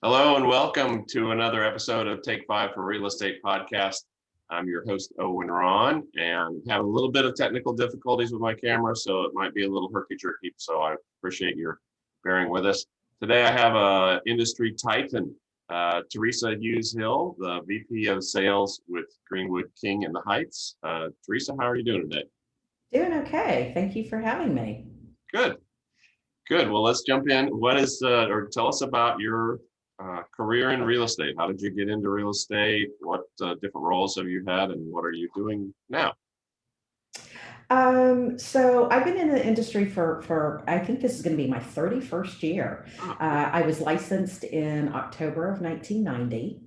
Hello and welcome to another episode of Take Five for Real Estate Podcast. I'm your host, Owen Ron, and have a little bit of technical difficulties with my camera, so it might be a little herky-jerky, so I appreciate your bearing with us. Today I have a industry titan, Theresa Hill, the VP of Sales with Greenwood King in the Heights. Theresa, how are you doing today? Doing okay. Thank you for having me. Good. Good. Well, let's jump in. Or tell us about your career in real estate. How did you get into real estate? What different roles have you had, and what are you doing now? So I've been in the industry for I think this is going to be my 31st year. Oh, I was licensed in October of 1990,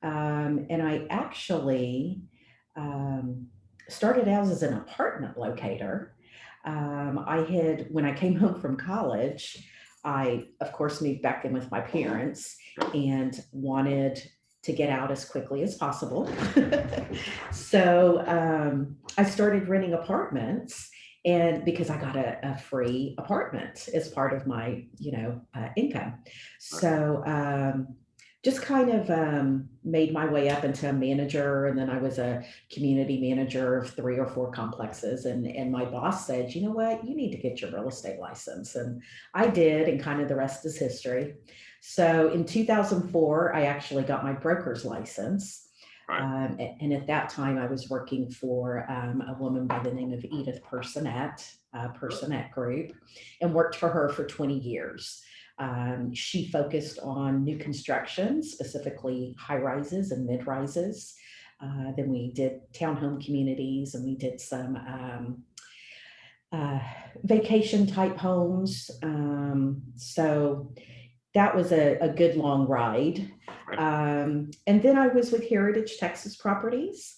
and I actually started out as an apartment locator. When I came home from college, I, of course, moved back in with my parents and wanted to get out as quickly as possible. So I started renting apartments, and because I got a free apartment as part of my, income. So just kind of made my way up into a manager, and then I was a community manager of 3 or 4 complexes. And my boss said, you know what, you need to get your real estate license. And I did, and kind of the rest is history. So in 2004, I actually got my broker's license. right. And at that time, I was working for a woman by the name of Edith Personette Group, and worked for her for 20 years. She focused on new construction, specifically high rises and mid rises. Then we did townhome communities, and we did some vacation type homes. So that was a good long ride. And then I was with Heritage Texas Properties.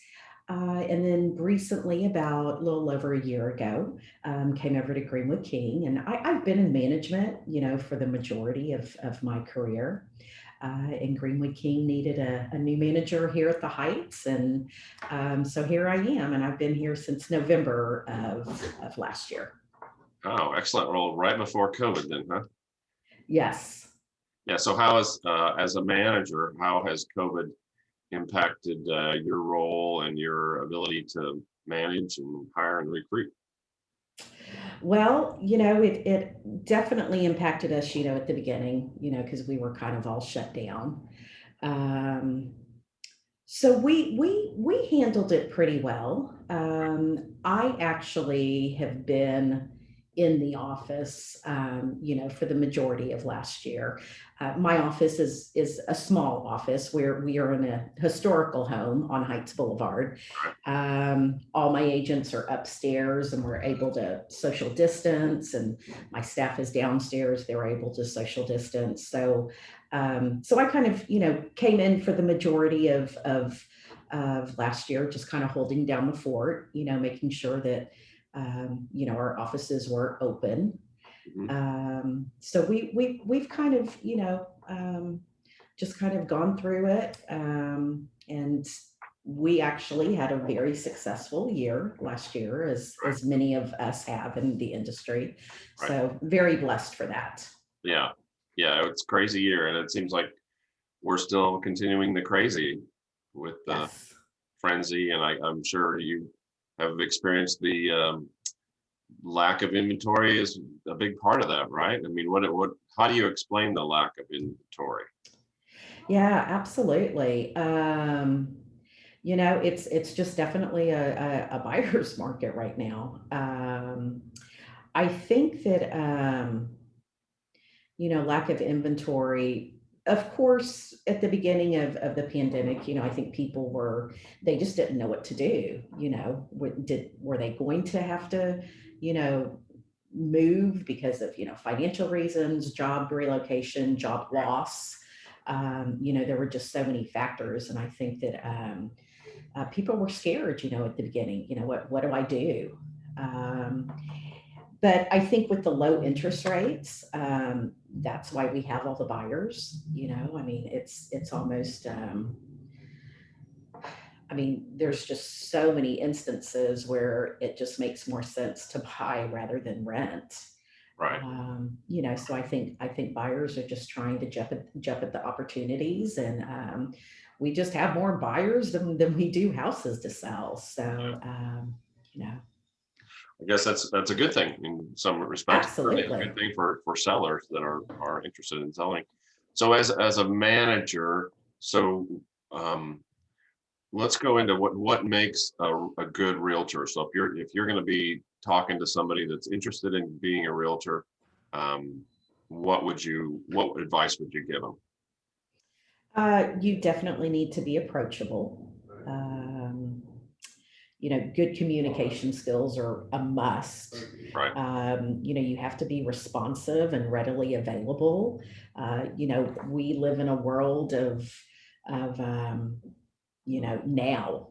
And then recently, about a little over a year ago, came over to Greenwood King. And I've been in management, for the majority of my career. And Greenwood King needed a new manager here at the Heights. And so here I am. And I've been here since November of last year. Oh, excellent role right before COVID then, huh? Yes. Yeah. So as a manager, how has COVID impacted your role and your ability to manage and hire and recruit? Well, it definitely impacted us, at the beginning, because we were kind of all shut down. Um, so we handled it pretty well. I actually have been in the office, for the majority of last year. My office is a small office where we are in a historical home on Heights Boulevard. All my agents are upstairs, and we're able to social distance, and my staff is downstairs. They're able to social distance. So I kind of, came in for the majority of last year, just kind of holding down the fort, making sure that, our offices were open. So we've kind of, just kind of gone through it. And we actually had a very successful year last year, as many of us have in the industry. Right. So very blessed for that. Yeah. Yeah. It's a crazy year, and it seems like we're still continuing the crazy with the Yes. frenzy. And I'm sure you have experienced the lack of inventory is a big part of that, right? I mean, how do you explain the lack of inventory? Yeah, absolutely. It's just definitely a buyer's market right now. I think that lack of inventory. Of course, at the beginning of the pandemic, I think they just didn't know what to do. Were they going to have to, move because of, financial reasons, job relocation, job loss? There were just so many factors. And I think that people were scared, at the beginning, what do I do? But I think with the low interest rates, that's why we have all the buyers. I mean, it's almost. I mean, there's just so many instances where it just makes more sense to buy rather than rent. Right. So I think buyers are just trying to jump at the opportunities, and we just have more buyers than we do houses to sell. Yeah. So you know, I guess that's a good thing in some respects. Certainly a absolutely. good thing for sellers that are interested in selling. So as a manager, so um, let's go into what makes a good realtor. So if you're going to be talking to somebody that's interested in being a realtor, um, what advice would you give them? You definitely need to be approachable. Um, Good communication skills are a must. Right. You have to be responsive and readily available. We live in a world of now.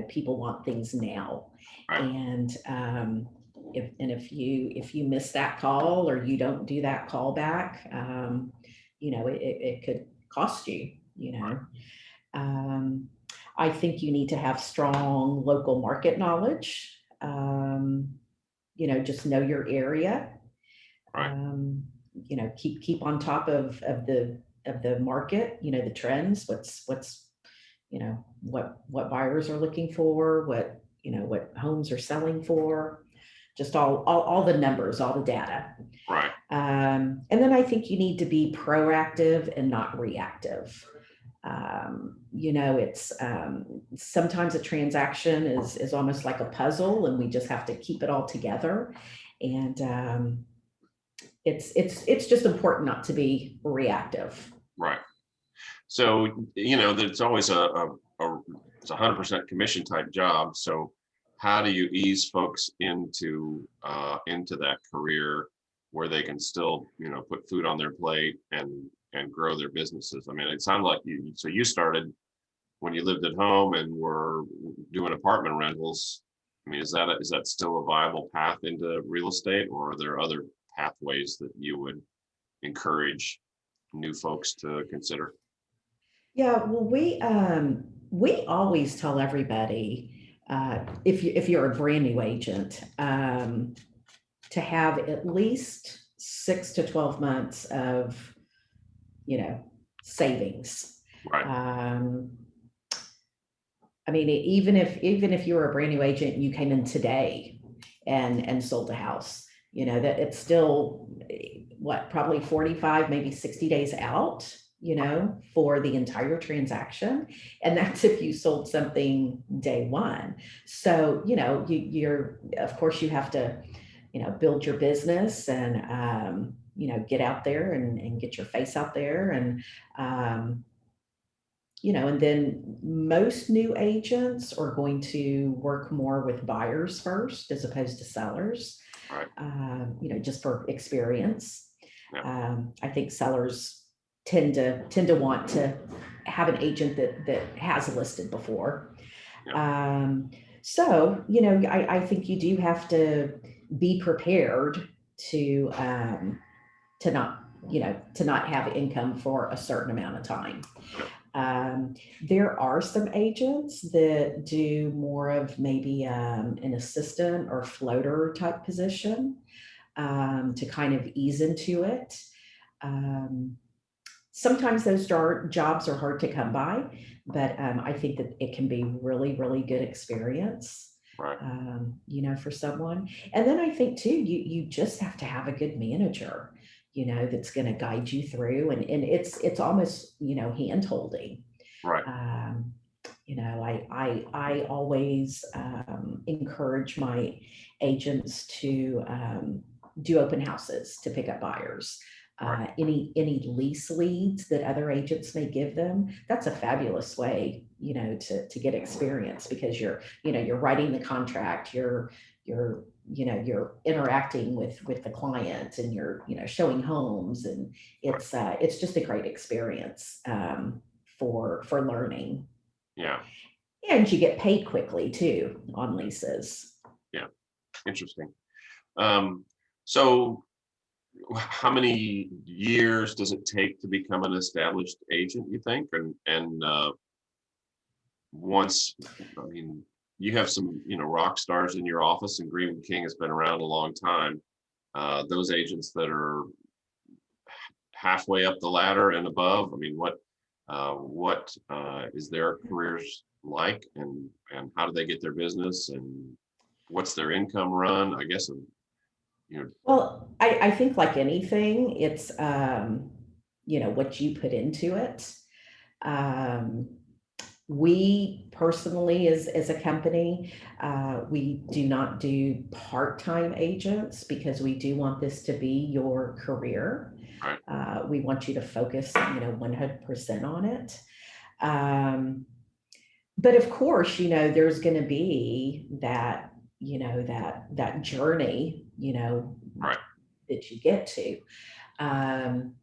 People want things now, Right. and if you miss that call or you don't do that call back, it could cost you. Um, I think you need to have strong local market knowledge. Just know your area. Right. Keep on top of the market. The trends. What buyers are looking for. What homes are selling for. Just all the numbers, all the data. Right. And then I think you need to be proactive and not reactive. It's sometimes a transaction is almost like a puzzle, and we just have to keep it all together. And it's just important not to be reactive. Right. So there's always it's 100% commission type job. So how do you ease folks into that career where they can still put food on their plate and grow their businesses? I mean, it sounded like you started when you lived at home and were doing apartment rentals. I mean, is that still a viable path into real estate, or are there other pathways that you would encourage new folks to consider? Yeah, well, we always tell everybody, if you're a brand new agent, to have at least 6 to 12 months of savings. Right. Um, I mean, even if you were a brand new agent and you came in today and sold a house, that it's still what, probably 45, maybe 60 days out, for the entire transaction. And that's if you sold something day one. So, you're, of course, you have to, build your business and, get out there and get your face out there. And then most new agents are going to work more with buyers first as opposed to sellers, Right. just for experience. Yeah. I think sellers tend to want to have an agent that has listed before. Yeah. I think you do have to be prepared to not have income for a certain amount of time. There are some agents that do more of maybe an assistant or floater type position, to kind of ease into it. Um, Sometimes those jobs are hard to come by, but I think that it can be really, really good experience, Right. for someone. And then I think too, you just have to have a good manager, that's going to guide you through, and it's almost hand holding. Right. Um, I always encourage my agents to do open houses to pick up buyers. Right. Any lease leads that other agents may give them, that's a fabulous way, to get experience, because you're writing the contract, you're interacting with the client, and you're showing homes, and it's just a great experience, for learning. Yeah. And you get paid quickly too on leases. Yeah. Interesting. Um, so how many years does it take to become an established agent, you think? And once, I mean, you have some, rock stars in your office, and Greenwood King has been around a long time. those agents that are halfway up the ladder and above? I mean, what is their careers like, and how do they get their business, and what's their income run? I guess, you know, Well, I think like anything, it's, what you put into it. Um, we personally, as a company, we do not do part-time agents because we do want this to be your career. right, We want you to focus, 100% on it. Um, but of course, there's going to be that journey, right, that you get to. Um,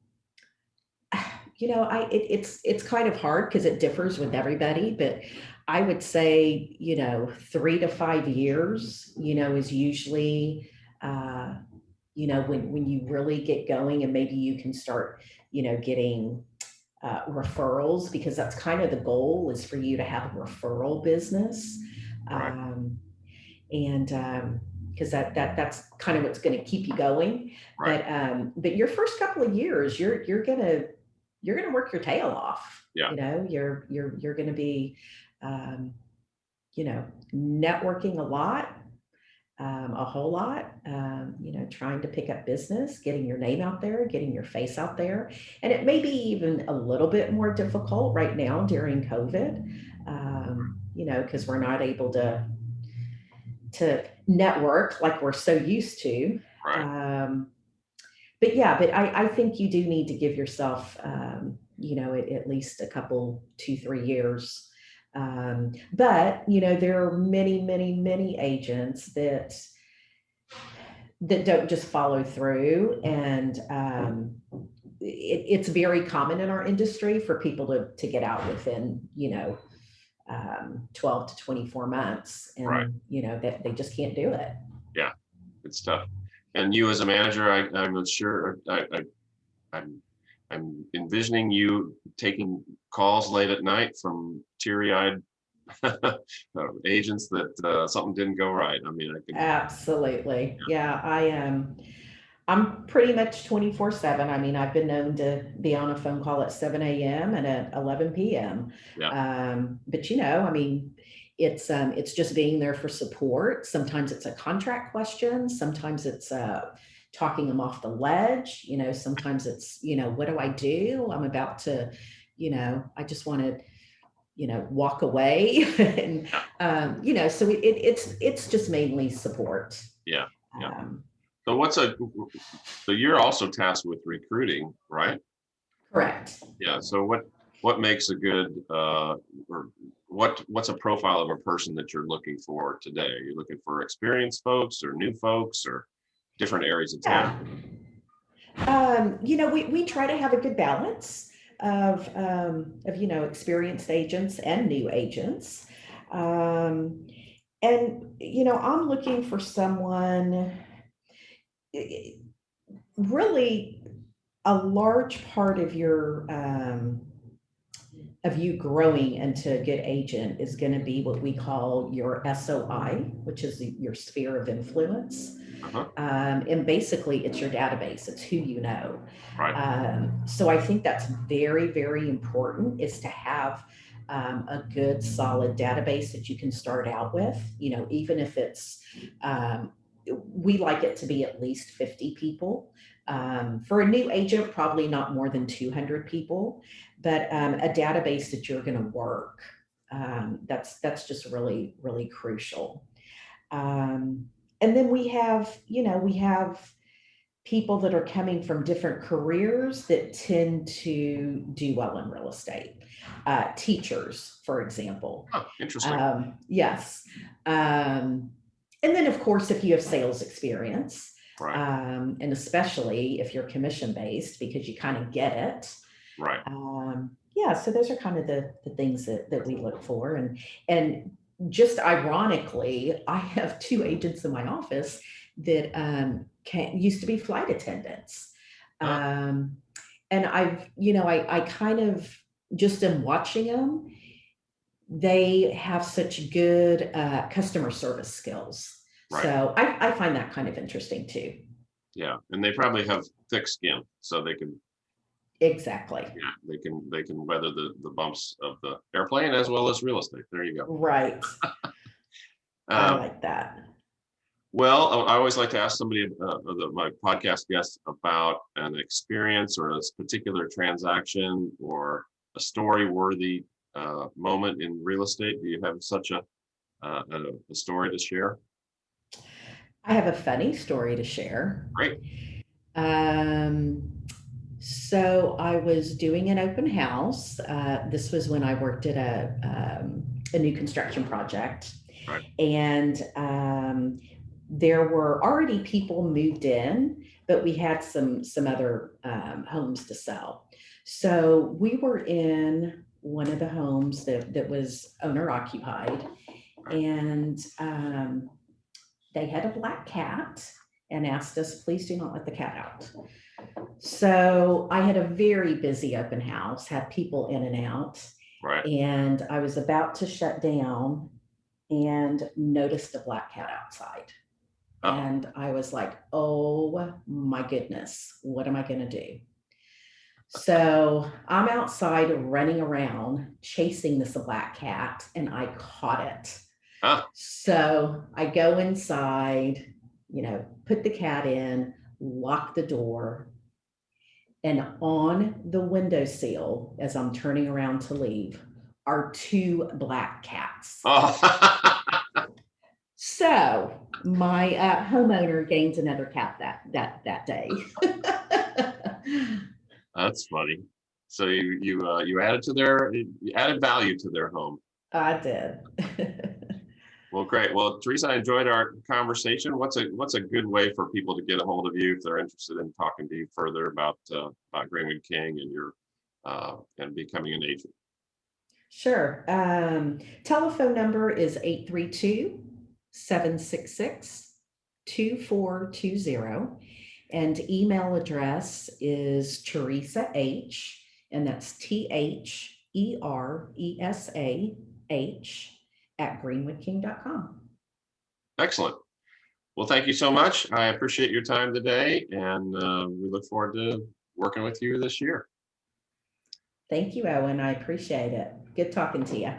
it's kind of hard because it differs with everybody, but I would say, 3 to 5 years, is usually, when you really get going, and maybe you can start, getting referrals, because that's kind of the goal, is for you to have a referral business. right, Um, and because that's kind of what's going to keep you going. right. But your first couple of years, you're gonna work your tail off. Yeah, You're gonna be, um, networking a lot, a whole lot, trying to pick up business, getting your name out there, getting your face out there. And it may be even a little bit more difficult right now during COVID, because we're not able to network like we're so used to. right. Um, but yeah, but I think you do need to give yourself, at least a couple, 2, 3 years. But there are many, many, many agents that don't just follow through, and it's very common in our industry for people to get out within 12 to 24 months, Right. and that they just can't do it. Yeah, it's tough. And you as a manager, I'm not sure. I'm I'm envisioning you taking calls late at night from teary-eyed agents that something didn't go right. I mean, I can. Absolutely. Yeah, I'm pretty much 24/7. I mean, I've been known to be on a phone call at 7 a.m. and at 11 p.m. Yeah, But I mean, it's just being there for support. Sometimes it's a contract question. Sometimes it's talking them off the ledge. Sometimes it's, what do I do? I'm about to, I just want to, walk away. And, yeah, so it's just mainly support. yeah, yeah. Um, So so you're also tasked with recruiting, right? Correct. Yeah. So what makes a good or what's a profile of a person that you're looking for today? Are you looking for experienced folks or new folks or different areas of town? Yeah. We try to have a good balance of experienced agents and new agents. Um, and I'm looking for someone, really, a large part of you growing into a good agent is going to be what we call your SOI, which is your sphere of influence. Uh-huh. And basically, it's your database, it's who you know. Right. So I think that's very, very important, is to have a good, solid database that you can start out with, even if it's, we like it to be at least 50 people. For a new agent, probably not more than 200 people, but a database that you're going to work. That's just really, really crucial. And then we have people that are coming from different careers that tend to do well in real estate. Teachers, for example. Oh, interesting. Yes. And then, of course, if you have sales experience, Right. and especially if you're commission based, because you kind of get it. Right. Yeah, so those are kind of the things that we look for. And just ironically, I have 2 agents in my office that used to be flight attendants. Uh, Um, and I kind of just am watching them. They have such good customer service skills. right. So I find that kind of interesting too. Yeah, and they probably have thick skin, so they can, Exactly. yeah, they can weather the bumps of the airplane as well as real estate. There you go. Right. I Um, like that. well, I always like to ask somebody, my podcast guests, about an experience or a particular transaction or a story worthy moment in real estate. Do you have such a story to share? I have a funny story to share. Great. Um, so I was doing an open house. This was when I worked at a new construction project, Right. and there were already people moved in, but we had some other homes to sell. So we were in one of the homes that was owner occupied, Right. and they had a black cat and asked us, please do not let the cat out. So I had a very busy open house, had people in and out, Right. and I was about to shut down and noticed a black cat outside. Oh. And I was like, oh my goodness, what am I going to do? So I'm outside running around chasing this black cat, and I caught it. Ah. So I go inside, put the cat in, lock the door, and on the windowsill, as I'm turning around to leave, are two black cats. Oh. So my homeowner gains another cat that day. That's funny. So you added you added value to their home. I did. Well, great. Well, Theresa, I enjoyed our conversation. What's a good way for people to get a hold of you if they're interested in talking to you further about Greenwood King and your and becoming an agent? Sure. Telephone number is 832-766-2420. And email address is Theresa H, and that's THERESAH @greenwoodking.com. Excellent. Well, thank you so much. I appreciate your time today, and we look forward to working with you this year. Thank you, Owen. I appreciate it. Good talking to you.